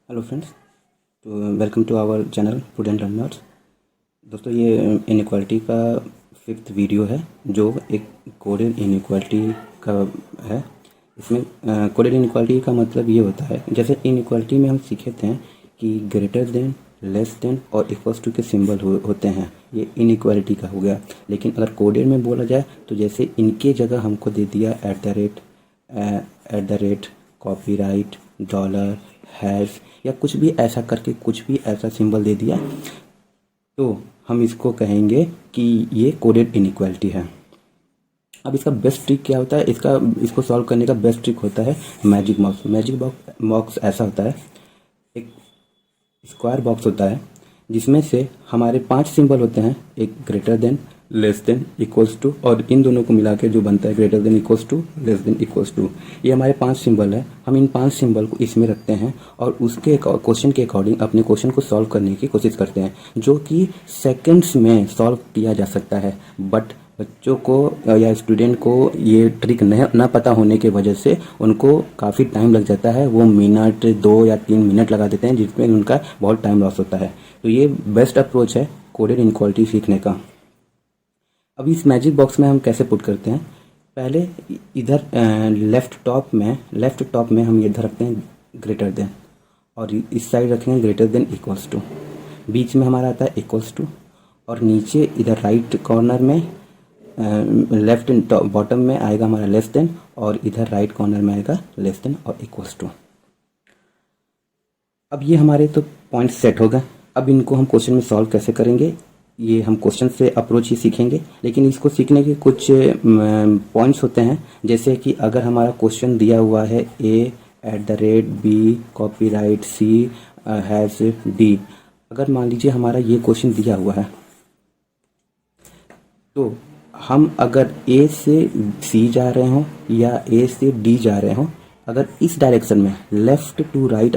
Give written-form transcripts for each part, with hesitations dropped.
Hello friends, तो welcome to our channel food and learners. दोस्तों, ये इनइक्वालिटी का 5th वीडियो है जो एक कोडेड इनइक्वालिटी का है। इसमें कोडेड इनइक्वालिटी का मतलब ये होता है, जैसे इनइक्वालिटी में हम सीखे थे कि ग्रेटर देन, लेस देन और इक्वल्स टू के सिंबल होते हैं। ये इनइक्वालिटी का हो गया। लेकिन अगर कोडेड में बोला जाए तो जैसे इनके जगह हमको दे दिया eight the rate, copyright, dollar, hash या कुछ भी ऐसा करके कुछ भी ऐसा सिंबल दे दिया तो हम इसको कहेंगे कि ये कोडेड इनइक्वालिटी है। अब इसका बेस्ट ट्रिक क्या होता है? इसको सॉल्व करने का बेस्ट ट्रिक होता है मैजिक बॉक्स। मैजिक बॉक्स ऐसा होता है, एक स्क्वायर बॉक्स होता है जिसमें से हमारे 5 सिंबल होते हैं, एक greater than, less than, equals to, और इन दोनों को मिला के जो बनता है greater than, equals to, less than, equals to. ये हमारे 5 सिंबल है। हम इन 5 सिंबल को इसमें रखते हैं और उसके क्वेश्चन के अकॉर्डिंग अपने क्वेश्चन को सॉल्व करने की कोशिश करते हैं, जो कि सेकेंड्स में सॉल्व किया जा सकता है। बट बच्चों को या स्टूडेंट को ये ट्रिक न पता होने की वजह से उनको काफ़ी टाइम लग जाता है। वो मिनट 2 या 3 मिनट लगा देते हैं, जिसमें उनका बहुत टाइम लॉस होता है। तो ये बेस्ट अप्रोच है कोडेड इनइक्वालिटी सीखने का। अब इस मैजिक बॉक्स में हम कैसे पुट करते हैं? पहले इधर लेफ्ट टॉप में हम इधर रखते हैं ग्रेटर देन, और इस साइड रखेंगे ग्रेटर देन इक्वल्स टू। बीच में हमारा आता है इक्वल्स टू, और नीचे इधर राइट कॉर्नर में लेफ्ट बॉटम में आएगा हमारा लेस देन, और इधर राइट कॉर्नर में आएगा लेस देन और इक्वल्स टू। अब ये हमारे तो पॉइंट सेट हो गए। अब इनको हम क्वेश्चन में सॉल्व कैसे करेंगे, ये हम क्वेश्चन से अप्रोच ही सीखेंगे। लेकिन इसको सीखने के कुछ पॉइंट्स होते हैं, जैसे कि अगर हमारा क्वेश्चन दिया हुआ है A@B, copyright C, hash D। अगर मान लीजिए हमारा ये क्वेश्चन दिया हुआ है, तो हम अगर A से C जा रहे हों या A से D जा रहे हों, अगर इस डायरेक्शन में लेफ्ट टू राइट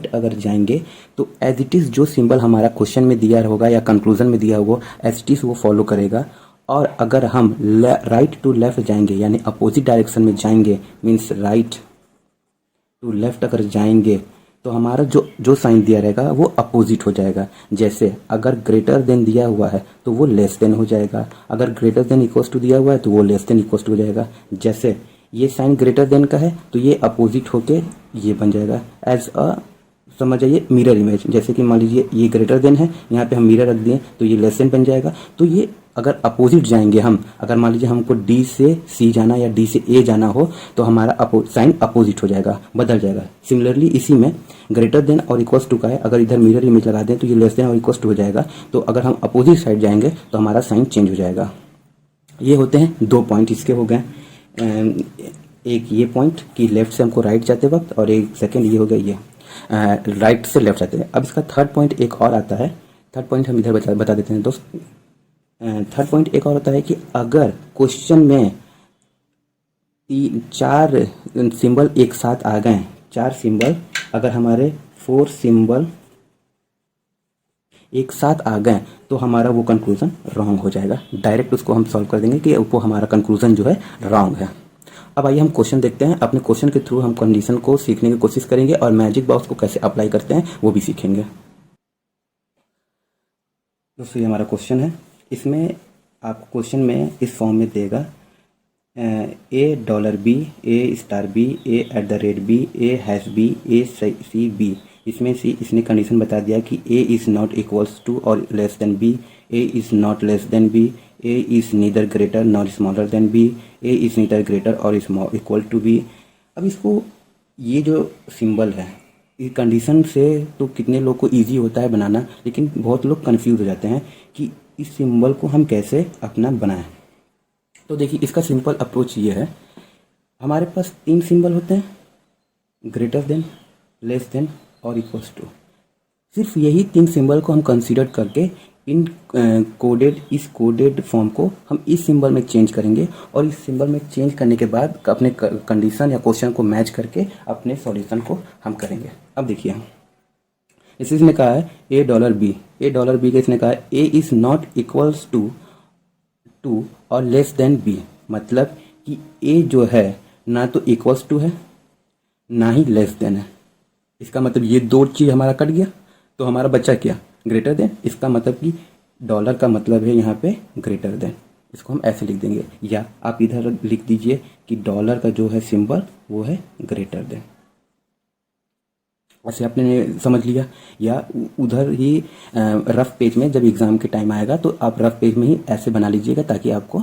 अगर जाएंगे तो एज इट इज़ जो सिंबल हमारा क्वेश्चन में दिया होगा या कंक्लूजन में दिया होगा एज इट इज़ वो फॉलो करेगा। और अगर हम राइट टू लेफ्ट जाएंगे यानी अपोजिट डायरेक्शन में जाएंगे, मीन्स राइट टू लेफ्ट अगर जाएंगे तो हमारा जो साइन दिया रहेगा वो अपोजिट हो जाएगा। जैसे अगर ग्रेटर देन दिया हुआ है तो वो लेस देन हो जाएगा, अगर ग्रेटर देन इक्वल्स टू दिया हुआ है तो वो लेस देन इक्वल्स टू हो जाएगा। जैसे ये साइन ग्रेटर देन का है तो ये अपोजिट होके ये बन जाएगा एज अ, समझ जाइए, मिरर इमेज। जैसे कि मान लीजिए ये ग्रेटर देन है, यहाँ पे हम मिरर रख दिए तो ये लेस देन बन जाएगा। तो ये अगर अपोजिट जाएंगे हम, अगर मान लीजिए हमको D से C जाना या D से A जाना हो तो हमारा साइन अपोजिट हो जाएगा, बदल जाएगा। सिमिलरली इसी में ग्रेटर देन और इक्वल्स टू का है, अगर इधर मिरर इमेज लगा दें तो ये लेस देन और इक्वल्स टू हो जाएगा। तो अगर हम अपोजिट साइड जाएंगे तो हमारा साइन चेंज हो जाएगा। ये होते हैं 2 पॉइंट इसके हो गए। एक ये पॉइंट कि लेफ्ट से हमको राइट जाते वक्त, और एक सेकेंड ये हो गया ये राइट से लेफ्ट जाते हैं। अब इसका थर्ड पॉइंट एक और आता है। थर्ड पॉइंट हम इधर बता देते हैं दोस्त। थर्ड पॉइंट एक और होता है कि अगर क्वेश्चन में 4 सिंबल एक साथ आ गए, 4 सिंबल, अगर हमारे 4 सिंबल एक साथ आ गए तो हमारा वो कंक्लूजन रॉन्ग हो जाएगा। डायरेक्ट उसको हम सॉल्व कर देंगे कि वो हमारा कंक्लूजन जो है रॉन्ग है। अब आइए हम क्वेश्चन देखते हैं। अपने क्वेश्चन के थ्रू हम कंडीशन को सीखने की कोशिश करेंगे और मैजिक बॉक्स को कैसे अप्लाई करते हैं वो भी सीखेंगे। दोस्तों, ये हमारा क्वेश्चन है। इसमें आपको क्वेश्चन में इस फॉर्म में देगा $A, A*B, A@B, A#B, A#C, इसमें से इसने कंडीशन बता दिया कि A is not equals to और less than B, A is not less than B, A is neither greater nor smaller than B, A is neither greater और equal to B। अब इसको, ये जो सिंबल है, इस कंडीशन से तो कितने लोग को इजी होता है बनाना, लेकिन बहुत लोग कंफ्यूज हो जाते हैं कि इस सिंबल को हम कैसे अपना बनाएं। तो देखिए, इसका सिंपल अप्रोच ये है। हमारे पास 3 सिंबल होते हैं, ग्रेटर देन, लेस देन और इक्वल्स टू। सिर्फ यही 3 सिंबल को हम कंसीडर करके इस कोडेड फॉर्म को हम इस सिंबल में चेंज करेंगे, और इस सिंबल में चेंज करने के बाद अपने कंडीशन या क्वेश्चन को मैच करके अपने सॉल्यूशन को हम करेंगे। अब देखिए, इसने कहा है $A का इसने कहा है A is not equals to और लेस देन B, मतलब कि A जो है ना तो इक्वल्स टू है ना ही लेस देन है। इसका मतलब ये दो चीज़ हमारा कट गया, तो हमारा बच्चा क्या, ग्रेटर देन। इसका मतलब कि डॉलर का मतलब है यहाँ पे ग्रेटर देन, इसको हम ऐसे लिख देंगे। या आप इधर लिख दीजिए कि डॉलर का जो है सिंबल वो है ग्रेटर देन, ऐसे आपने समझ लिया। या उधर ही रफ पेज में जब एग्ज़ाम के टाइम आएगा तो आप रफ पेज में ही ऐसे बना लीजिएगा, ताकि आपको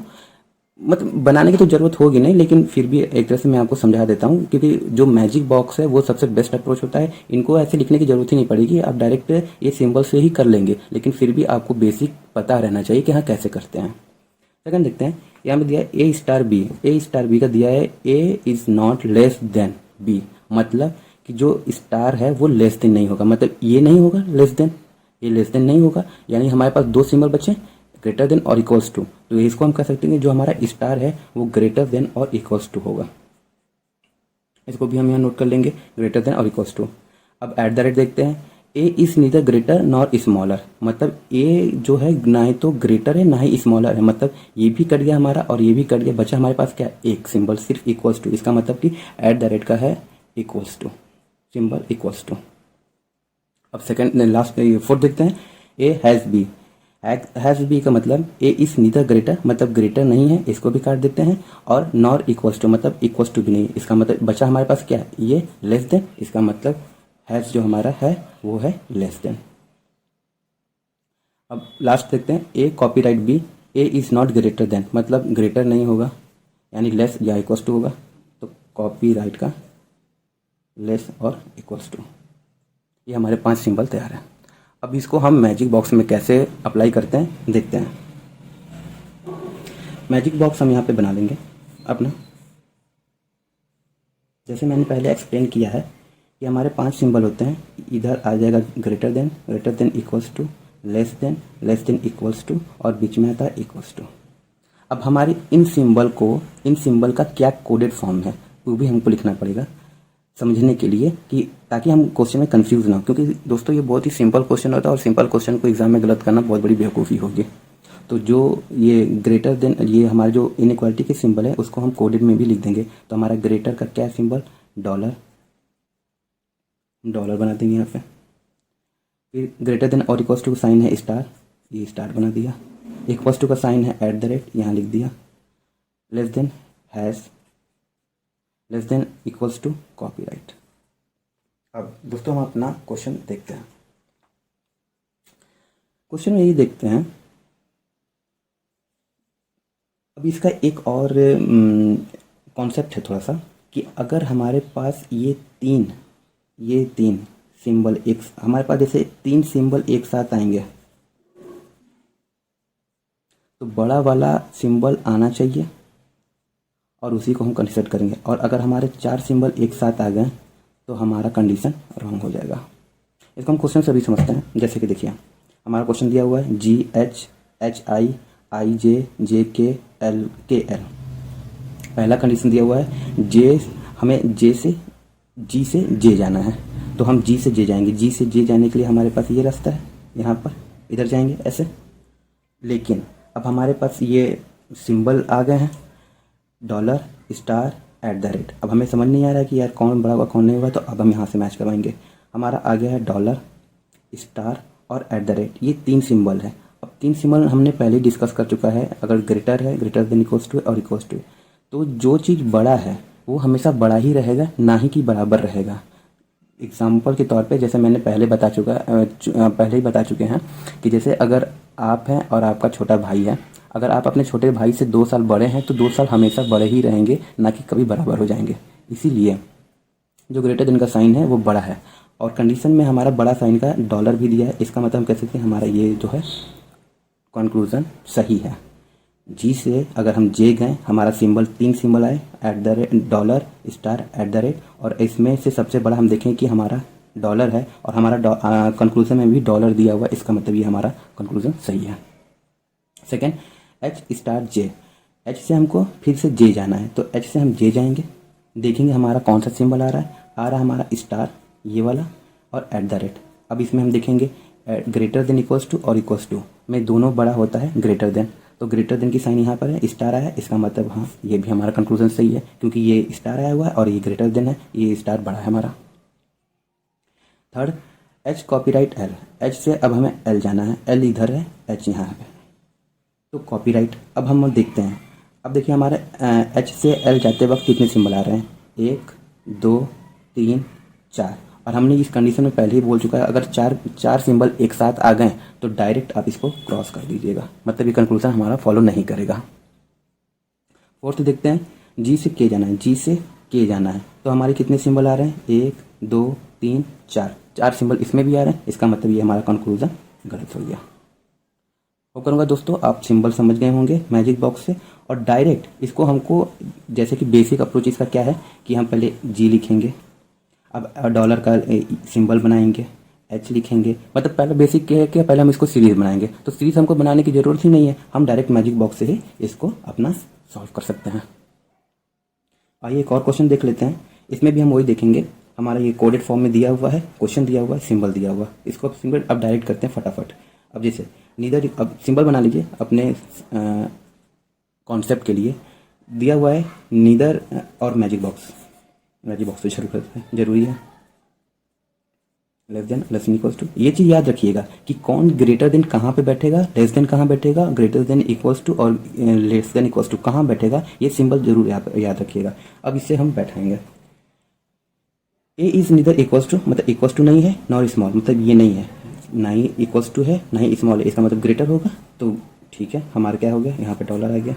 मतलब बनाने की तो ज़रूरत होगी नहीं, लेकिन फिर भी एक तरह से मैं आपको समझा देता हूँ, क्योंकि जो मैजिक बॉक्स है वो सबसे बेस्ट अप्रोच होता है। इनको ऐसे लिखने की ज़रूरत ही नहीं पड़ेगी, आप डायरेक्ट ये सिंबल से ही कर लेंगे, लेकिन फिर भी आपको बेसिक पता रहना चाहिए कि हाँ कैसे करते हैं। सेकंड देखते हैं, यहाँ पे दिया है A star B. A star B का दिया है A is not less than B, मतलब कि जो स्टार है वो लेस देन नहीं होगा, मतलब ये नहीं होगा लेस देन, ये लेस देन नहीं होगा। यानी हमारे पास दो सिंबल बचे, ग्रेटर देन और इक्वल्स टू, तो इसको हम कह सकते हैं जो हमारा स्टार है वो ग्रेटर देन और इक्वल्स टू होगा। इसको भी हम यहाँ नोट कर लेंगे, ग्रेटर देन और इक्वल्स टू। अब एट द रेट देखते हैं, A is neither greater nor smaller, मतलब ए जो है ना ही तो ग्रेटर है ना ही स्मॉलर है, मतलब ये भी कट गया हमारा और ये भी कट गया, बचा हमारे पास क्या, एक सिंबल सिर्फ इक्वल्स टू। इसका मतलब कि एट द रेट का है equals to, symbol equals to. अब सेकंड लास्ट फोर्थ देखते हैं, A hash B. Hash B का मतलब ए इज नीदर ग्रेटर, मतलब ग्रेटर नहीं है, इसको भी काट देते हैं, और नॉर इक्वल्स टू मतलब इक्वल्स टू भी नहीं। इसका मतलब बचा हमारे पास क्या, ये लेस देन, इसका मतलब हैज़ जो हमारा है वो है लेस देन। अब लास्ट देखते हैं, A copyright B. A is not greater than, मतलब ग्रेटर नहीं होगा, यानी लेस या इक्वल्स टू होगा, तो कॉपीराइट का लेस और इक्वल्स टू। ये हमारे 5 सिंबल तैयार हैं। अब इसको हम मैजिक बॉक्स में कैसे अप्लाई करते हैं देखते हैं। मैजिक बॉक्स हम यहाँ पे बना लेंगे अपना, जैसे मैंने पहले एक्सप्लेन किया है कि हमारे 5 सिंबल होते हैं। इधर आ जाएगा greater than equals to, less than equals to, और बीच में आता है इक्वल्स टू। अब हमारी इन सिंबल का क्या कोडेड फॉर्म है वो भी हमको लिखना पड़ेगा समझने के लिए, कि ताकि हम क्वेश्चन में कंफ्यूज ना हो, क्योंकि दोस्तों ये बहुत ही सिंपल क्वेश्चन होता है और सिंपल क्वेश्चन को एग्जाम में गलत करना बहुत बड़ी बेवकूफ़ी होगी। तो जो ये ग्रेटर देन, ये हमारे जो इनइक्वालिटी के सिंबल है उसको हम कोडेड में भी लिख देंगे। तो हमारा ग्रेटर का क्या सिंबल, डॉलर बना देंगे यहाँ पे। फिर ग्रेटर देन और इक्वल्स टू का साइन है स्टार, ये स्टार बना दिया। इक्वल्स टू का साइन है एट द रेट, यहाँ लिख दिया। Less than hash, less than equals to copyright. अब दोस्तों हम अपना क्वेश्चन देखते हैं। क्वेश्चन में यही देखते हैं, अब इसका एक और कॉन्सेप्ट है थोड़ा सा, कि अगर हमारे पास ये तीन सिंबल एक, हमारे पास जैसे 3 सिंबल एक साथ आएंगे तो बड़ा वाला सिंबल आना चाहिए और उसी को हम कंसीडर करेंगे। और अगर हमारे 4 सिंबल एक साथ आ गए तो हमारा कंडीशन रॉन्ग हो जाएगा। इसको हम क्वेश्चन से भी समझते हैं। जैसे कि देखिए हमारा क्वेश्चन दिया हुआ है GHIIJJKL। पहला कंडीशन दिया हुआ है जे, हमें जे से जी से जे जाना है, तो हम जी से जे जाएंगे। जी से जे जाने के लिए हमारे पास ये रास्ता है, यहाँ पर इधर जाएंगे ऐसे। लेकिन अब हमारे पास ये सिंबल आ गए हैं, dollar star eight the rate. अब हमें समझ नहीं आ रहा है कि यार कौन बड़ा होगा कौन नहीं होगा, तो अब हम यहाँ से मैच करवाएंगे। हमारा आ गया है डॉलर, स्टार और एट द रेट, ये 3 सिंबल है। अब 3 सिंबल हमने पहले डिस्कस कर चुका है, अगर ग्रेटर है, ग्रेटर देन इक्वल्स टू और इक्वल्स टू, तो जो चीज़ बड़ा है वो हमेशा बड़ा ही रहेगा, ना ही कि बराबर रहेगा। एग्जाम्पल के तौर पे जैसे मैंने पहले ही बता चुके हैं कि जैसे अगर आप हैं और आपका छोटा भाई है, अगर आप अपने छोटे भाई से 2 साल बड़े हैं तो 2 साल हमेशा बड़े ही रहेंगे, ना कि कभी बराबर हो जाएंगे। इसीलिए जो ग्रेटर देन का साइन है वो बड़ा है, और कंडीशन में हमारा बड़ा साइन का डॉलर भी दिया है। इसका मतलब हम कह सकते हैं हमारा ये जो है कंक्लूजन सही है। जी से अगर हम जे गए, हमारा सिंबल 3 सिंबल आए, eight the rate, dollar, star, eight the rate, और इसमें से सबसे बड़ा हम देखें कि हमारा डॉलर है, और हमारा कंक्लूजन में भी डॉलर दिया हुआ है। इसका मतलब ये हमारा कंक्लूजन सही है। सेकेंड, एच स्टार जे। एच से हमको फिर से जे जाना है, तो एच से हम जे जाएंगे, देखेंगे हमारा कौन सा सिंबल आ रहा है हमारा स्टार, ये वाला, और एट द रेट। अब इसमें हम देखेंगे ग्रेटर देन इक्वल्स टू और इक्वल्स टू में दोनों बड़ा होता है ग्रेटर देन, तो ग्रेटर देन की साइन यहाँ पर है, स्टार आया, इसका मतलब हाँ ये भी हमारा कंक्लूजन सही है, क्योंकि ये स्टार आया हुआ है और ये ग्रेटर देन है, ये स्टार बड़ा है हमारा। Third, H copyright L, H से अब हमें एल जाना है, एल इधर है, एच यहाँ पे, तो कॉपीराइट। अब हम देखते हैं, अब देखिए हमारे एच से एल जाते वक्त कितने सिंबल आ रहे हैं, 1 2 3 4, और हमने इस कंडीशन में पहले ही बोल चुका है, अगर चार सिंबल एक साथ आ गए तो डायरेक्ट आप इसको क्रॉस कर दीजिएगा, मतलब ये कंक्लूजन हमारा फॉलो नहीं करेगा। फोर्थ देखते हैं, जी से के जाना है, जी से के जाना है, तो हमारे कितने सिंबल आ रहे हैं, 1 2 3 4, 4 सिंबल इसमें भी आ रहे हैं, इसका मतलब ये हमारा कंक्लूजन गलत हो गया। होप करूँगा दोस्तों आप सिंबल समझ गए होंगे मैजिक बॉक्स से, और डायरेक्ट इसको हमको जैसे कि बेसिक अप्रोच इसका क्या है कि हम पहले जी लिखेंगे, अब डॉलर का सिंबल बनाएंगे, एच लिखेंगे, मतलब पहले बेसिक क्या है कि पहले हम इसको सीरीज बनाएंगे, तो सीरीज हमको बनाने की ज़रूरत ही नहीं है, हम डायरेक्ट मैजिक बॉक्स से ही इसको अपना सॉल्व कर सकते हैं। आइए एक और क्वेश्चन देख लेते हैं, इसमें भी हम वही देखेंगे, हमारा ये कोडेड फॉर्म में दिया हुआ है, क्वेश्चन दिया हुआ है, सिंबल दिया हुआ है, इसको अब सिंबल अब डायरेक्ट करते हैं फटाफट। अब जैसे नीदर, अब सिंबल बना लीजिए अपने कॉन्सेप्ट के लिए, दिया हुआ है नीदर और मैजिक बॉक्स तो जरूरी है, less than less than equals to, ये चीज़ याद रखिएगा कि कौन ग्रेटर देन कहाँ पे बैठेगा, लेस देन कहाँ बैठेगा, ग्रेटर देन इक्वल्स टू और लेस देन इक्वल्स टू कहाँ बैठेगा, ये सिंबल जरूर याद रखिएगा। अब इससे हम बैठाएंगे, ए इज नीदर इक्वल्स टू, मतलब इक्वल्स टू नहीं है, नॉर स्मॉल, मतलब ये नहीं है, ना ही इक्वल्स टू है ना ही स्मॉल है, इसका मतलब ग्रेटर होगा, तो ठीक है हमारा क्या हो गया, यहाँ पे डॉलर आ गया।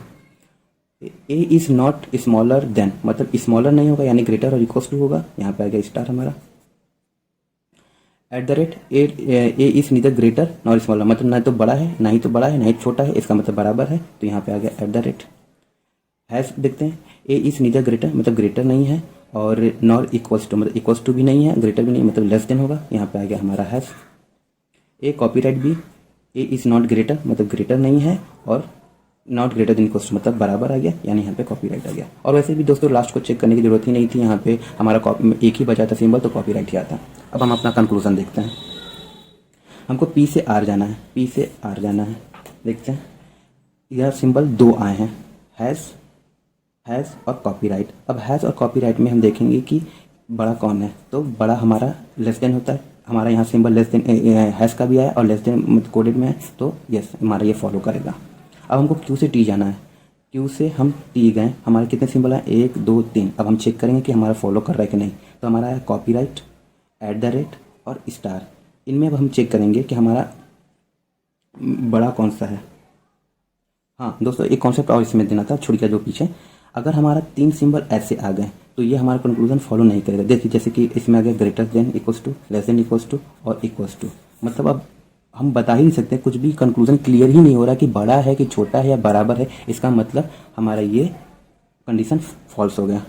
ए इज नॉट स्मॉलर देन, मतलब स्मॉलर नहीं होगा यानी ग्रेटर और इक्वल्स टू होगा, यहाँ पे आ गया स्टार हमारा। Eight the rate A is neither greater nor smaller, मतलब ना तो बड़ा है ना ही तो बड़ा है ना ही छोटा है, इसका मतलब बराबर है, तो यहाँ पे आ गया एट द रेट। हैश देखते हैं, ए इज नीदर ग्रेटर, मतलब ग्रेटर नहीं है, और नॉर इक्वल्स टू, मतलब इक्वल्स टू भी नहीं है, ग्रेटर भी नहीं, मतलब लेस देन होगा, यहाँ पे आ गया हमारा हैश। ए कॉपीराइट भी, ए इज नॉट ग्रेटर, मतलब ग्रेटर नहीं है, और not greater than equals to, मतलब बराबर आ गया, यानी यहाँ पे कॉपीराइट आ गया। और वैसे भी दोस्तों लास्ट को चेक करने की जरूरत ही नहीं थी, यहाँ पे हमारा एक ही बचा था सिंबल, तो कॉपीराइट ही आता। अब हम अपना कंक्लूजन देखते हैं, हमको पी से आर जाना है, पी से आर जाना है, देखते हैं यह सिंबल 2 आए हैं, हैज़ और कॉपीराइट। अब हैज़ और कॉपीराइट में हम देखेंगे कि बड़ा कौन है, तो बड़ा हमारा लेस देन होता है, हमारा यहाँ सिंबल लेस देन हैज़ का भी आया और लेस देन कोडेड में है, तो यस हमारा ये फॉलो करेगा। अब हमको क्यू से टी जाना है, क्यू से हम टी गए, हमारे कितने सिंबल हैं, 1 2 3, अब हम चेक करेंगे कि हमारा फॉलो कर रहा है कि नहीं, तो हमारा है कॉपीराइट, एट द रेट और स्टार, इनमें अब हम चेक करेंगे कि हमारा बड़ा कौन सा है। हाँ दोस्तों एक कॉन्सेप्ट और इसमें देना था, छुड़ गया जो पीछे, अगर हमारा 3 सिंबल ऐसे आ गए तो ये हमारा कंक्लूजन फॉलो नहीं करेगा। देखिए जैसे कि इसमें आ गया greater than equals to, less than equals to और इक्वल्स टू, मतलब अब हम बता ही नहीं सकते, कुछ भी कंक्लूजन क्लियर ही नहीं हो रहा कि बड़ा है कि छोटा है या बराबर है, इसका मतलब हमारा ये कंडीशन फॉल्स हो गया,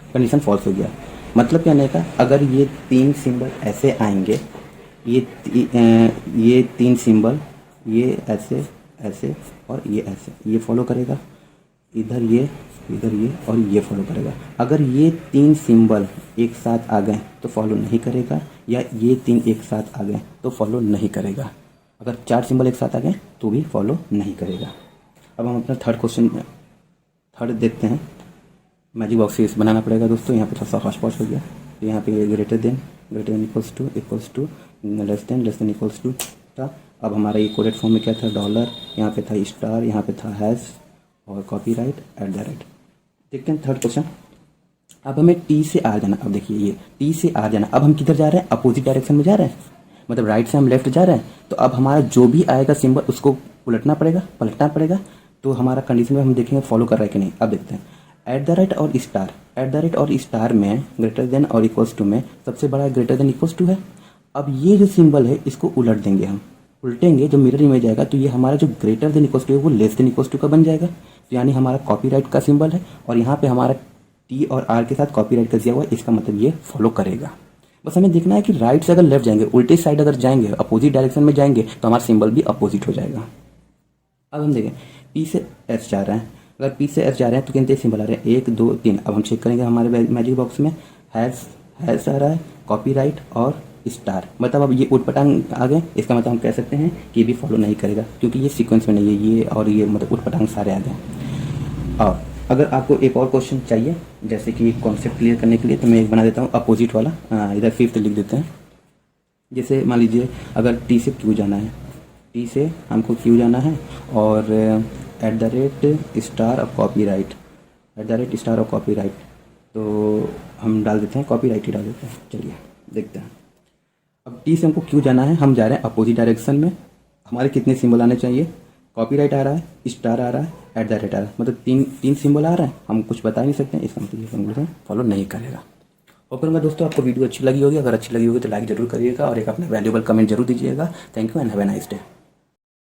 कंडीशन फॉल्स हो गया। मतलब क्या नहीं का, अगर ये 3 सिंबल ऐसे आएंगे, ये 3 सिंबल, ये ऐसे ऐसे और ये ऐसे, ये फॉलो करेगा, इधर ये और ये फॉलो करेगा। अगर ये 3 सिंबल एक साथ आ गए तो फॉलो नहीं करेगा, या ये 3 एक साथ आ गए तो फॉलो नहीं करेगा। अगर 4 सिंबल एक साथ आ गए तो भी फॉलो नहीं करेगा। अब हम अपना थर्ड देखते हैं, मैजिक बॉक्स बनाना पड़ेगा दोस्तों, यहाँ पे थोड़ा सा हॉश पॉश हो गया, तो यहाँ पे greater than equals to less than equals to था। अब हमारा ये कोडेड फॉर्म में क्या था, डॉलर, यहाँ पे था स्टार, यहाँ पे था हैश और कॉपीराइट एट द रेट। देखते हैं थर्ड क्वेश्चन, अब हमें टी से आ जाना। अब देखिए ये टी से आ जाना, अब हम किधर जा रहे हैं, अपोजिट डायरेक्शन में जा रहे हैं, मतलब राइट से हम लेफ्ट जा रहे हैं, तो अब हमारा जो भी आएगा सिंबल उसको पलटना पड़ेगा, तो हमारा कंडीशन में हम देखेंगे फॉलो कर रहा है कि नहीं। अब देखते हैं एट द रेट और स्टार में ग्रेटर देन और इक्वल्स टू में सबसे बड़ा ग्रेटर देन इक्वल्स टू है। अब ये जो सिंबल है इसको उलट देंगे, हम उल्टेंगे, जो मिरर इमेज आएगा तो ये हमारा जो ग्रेटर देन इक्वल्स टू है वो लेस देन इक्वल्स टू का बन जाएगा, तो यानी हमारा कॉपीराइट का सिंबल है, और यहाँ पे हमारा टी और आर के साथ कॉपीराइट का दिया हुआ है, इसका मतलब ये फॉलो करेगा। बस हमें देखना है कि राइट से अगर लेफ्ट जाएंगे, उल्टे साइड अगर जाएंगे, अपोजिट डायरेक्शन में जाएंगे तो हमारा सिंबल भी अपोजिट हो जाएगा। अब हम देखें पी से एस जा रहे हैं, अगर पी से एस जा रहे हैं तो कितने सिंबल आ रहे हैं, 1 2 3। अब हम चेक करेंगे हमारे मैजिक बॉक्स में हैश आ रहा है, कॉपीराइट और स्टार, मतलब अब ये उटपटांग आ गए, इसका मतलब हम कह सकते हैं कि ये भी फॉलो नहीं करेगा क्योंकि ये सीक्वेंस में नहीं है, ये और ये मतलब उटपटांग सारे आ गए। और अगर आपको एक और क्वेश्चन चाहिए जैसे कि कॉन्सेप्ट क्लियर करने के लिए, तो मैं एक बना देता हूँ अपोजिट वाला, इधर फिफ्थ लिख देते हैं। जैसे मान लीजिए अगर टी से क्यू जाना है, टी से हमको क्यू जाना है और eight the rate star of copy right, eight the rate star of copy right, तो हम डाल देते हैं कॉपी राइट ही डाल देते हैं। चलिए देखते हैं। अब टी से हमको क्यू जाना है, हम जा रहे हैं अपोजिट डायरेक्शन में, हमारे कितने सिंबल आने चाहिए, कॉपीराइट आ रहा है, स्टार आ रहा है, एट द रेट आ रहा है, मतलब तीन सिंबल आ रहा है, हम कुछ बता नहीं सकते हैं, इसका मतलब ये कंक्लूजन फॉलो नहीं करेगा। होप करूँगा दोस्तों आपको वीडियो अच्छी लगी होगी, अगर अच्छी लगी होगी तो लाइक जरूर करिएगा और एक अपना वैल्यूएबल कमेंट जरूर दीजिएगा। Thank you and have a nice day.